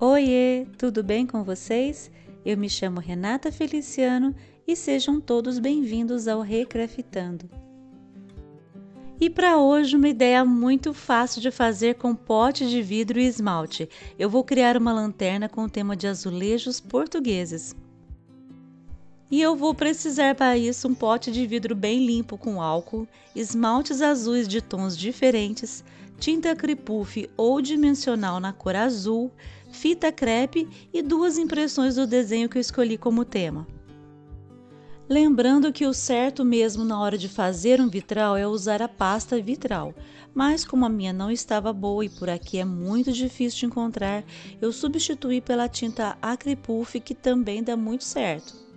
Oiê, tudo bem com vocês? Eu me chamo Renata Feliciano e sejam todos bem-vindos ao Recraftando. E para hoje uma ideia muito fácil de fazer com pote de vidro e esmalte. Eu vou criar uma lanterna com o tema de azulejos portugueses. E eu vou precisar para isso um pote de vidro bem limpo com álcool, esmaltes azuis de tons diferentes, tinta Acrypuff ou dimensional na cor azul, fita crepe e 2 impressões do desenho que eu escolhi como tema. Lembrando que o certo mesmo na hora de fazer um vitral é usar a pasta vitral, mas como a minha não estava boa e por aqui é muito difícil de encontrar, eu substituí pela tinta Acrypuff, que também dá muito certo.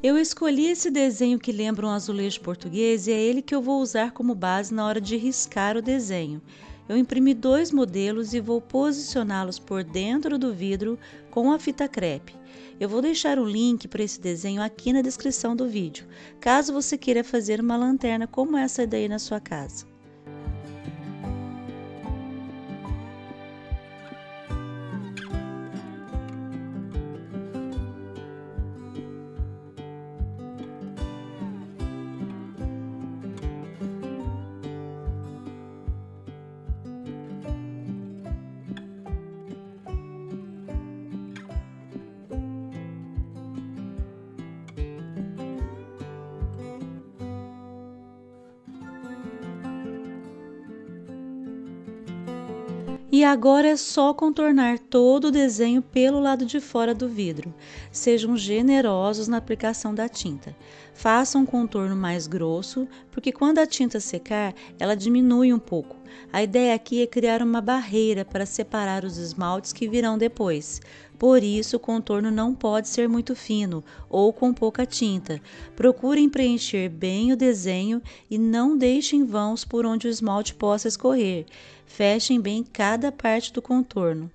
Eu escolhi esse desenho que lembra um azulejo português e é ele que eu vou usar como base na hora de riscar o desenho. Eu imprimi 2 modelos e vou posicioná-los por dentro do vidro com a fita crepe. Eu vou deixar o link para esse desenho aqui na descrição do vídeo, caso você queira fazer uma lanterna como essa daí na sua casa. E agora é só contornar todo o desenho pelo lado de fora do vidro. Sejam generosos na aplicação da tinta. Façam um contorno mais grosso, porque quando a tinta secar, ela diminui um pouco. A ideia aqui é criar uma barreira para separar os esmaltes que virão depois. Por isso, o contorno não pode ser muito fino ou com pouca tinta. Procurem preencher bem o desenho e não deixem vãos por onde o esmalte possa escorrer. Fechem bem cada parte do contorno.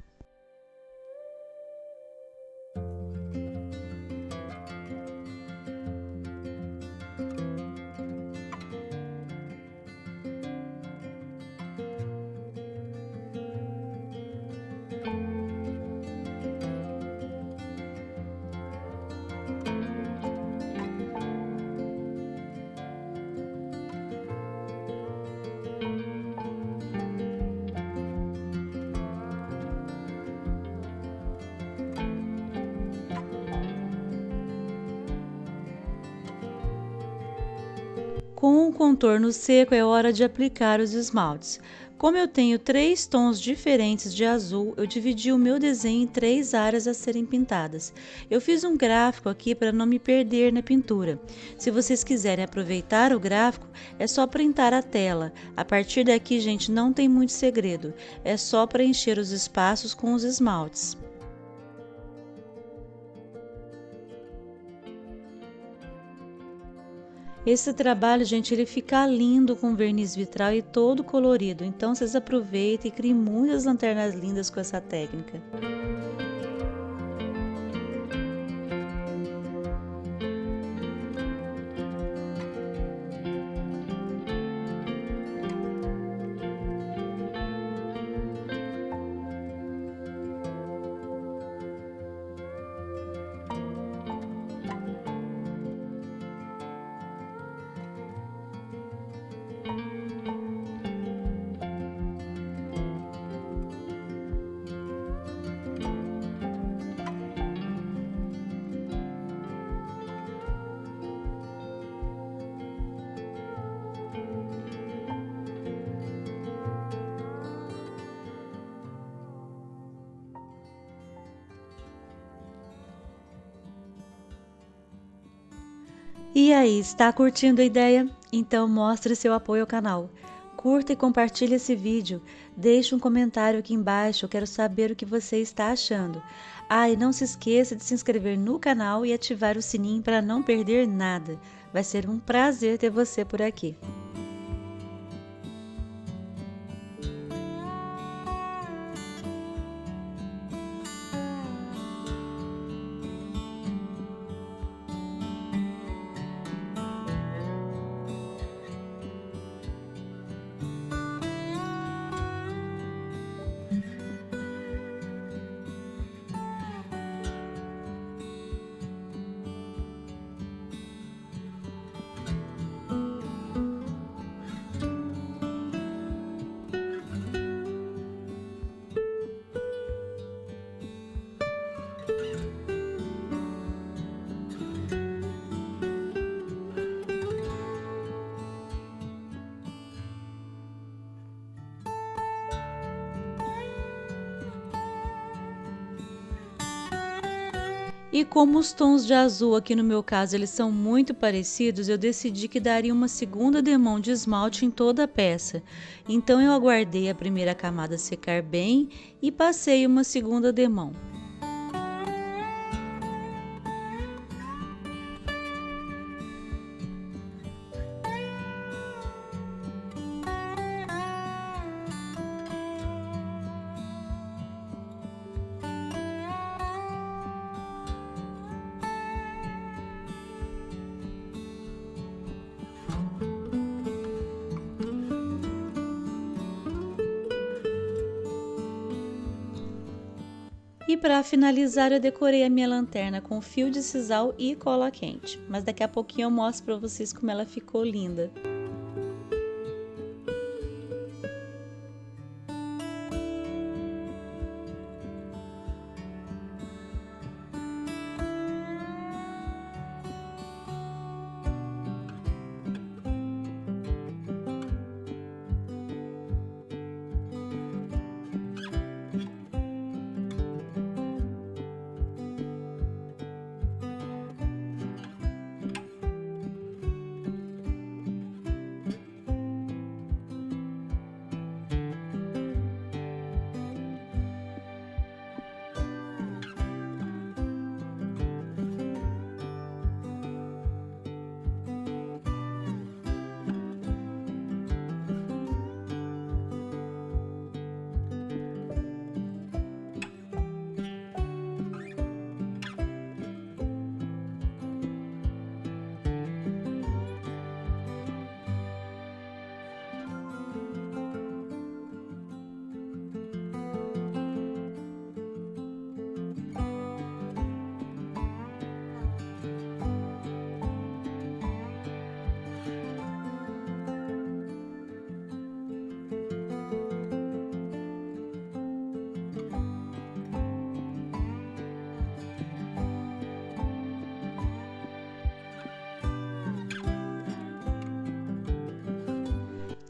Com o contorno seco é hora de aplicar os esmaltes. Como eu tenho 3 tons diferentes de azul, eu dividi o meu desenho em 3 áreas a serem pintadas. Eu fiz um gráfico aqui para não me perder na pintura. Se vocês quiserem aproveitar o gráfico, é só printar a tela. A partir daqui, gente, não tem muito segredo. É só preencher os espaços com os esmaltes. Esse trabalho, gente, ele fica lindo com verniz vitral e todo colorido. Então, vocês aproveitem e criem muitas lanternas lindas com essa técnica. E aí, está curtindo a ideia? Então mostre seu apoio ao canal. Curta e compartilhe esse vídeo. Deixe um comentário aqui embaixo, eu quero saber o que você está achando. Ah, e não se esqueça de se inscrever no canal e ativar o sininho para não perder nada. Vai ser um prazer ter você por aqui. E como os tons de azul aqui no meu caso eles são muito parecidos, eu decidi que daria uma segunda demão de esmalte em toda a peça. Então eu aguardei a primeira camada secar bem e passei uma segunda demão. E para finalizar, eu decorei a minha lanterna com fio de sisal e cola quente. Mas daqui a pouquinho eu mostro para vocês como ela ficou linda.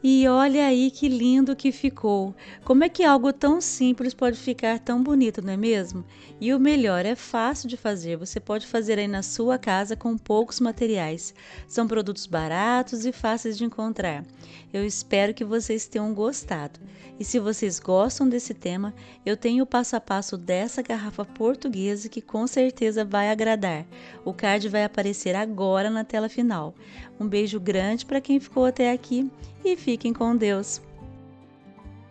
E olha aí que lindo que ficou! Como é que algo tão simples pode ficar tão bonito, não é mesmo? E o melhor, é fácil de fazer, você pode fazer aí na sua casa com poucos materiais. São produtos baratos e fáceis de encontrar. Eu espero que vocês tenham gostado. E se vocês gostam desse tema, eu tenho o passo a passo dessa garrafa portuguesa que com certeza vai agradar. O card vai aparecer agora na tela final. Um beijo grande para quem ficou até aqui e fiquem com Deus!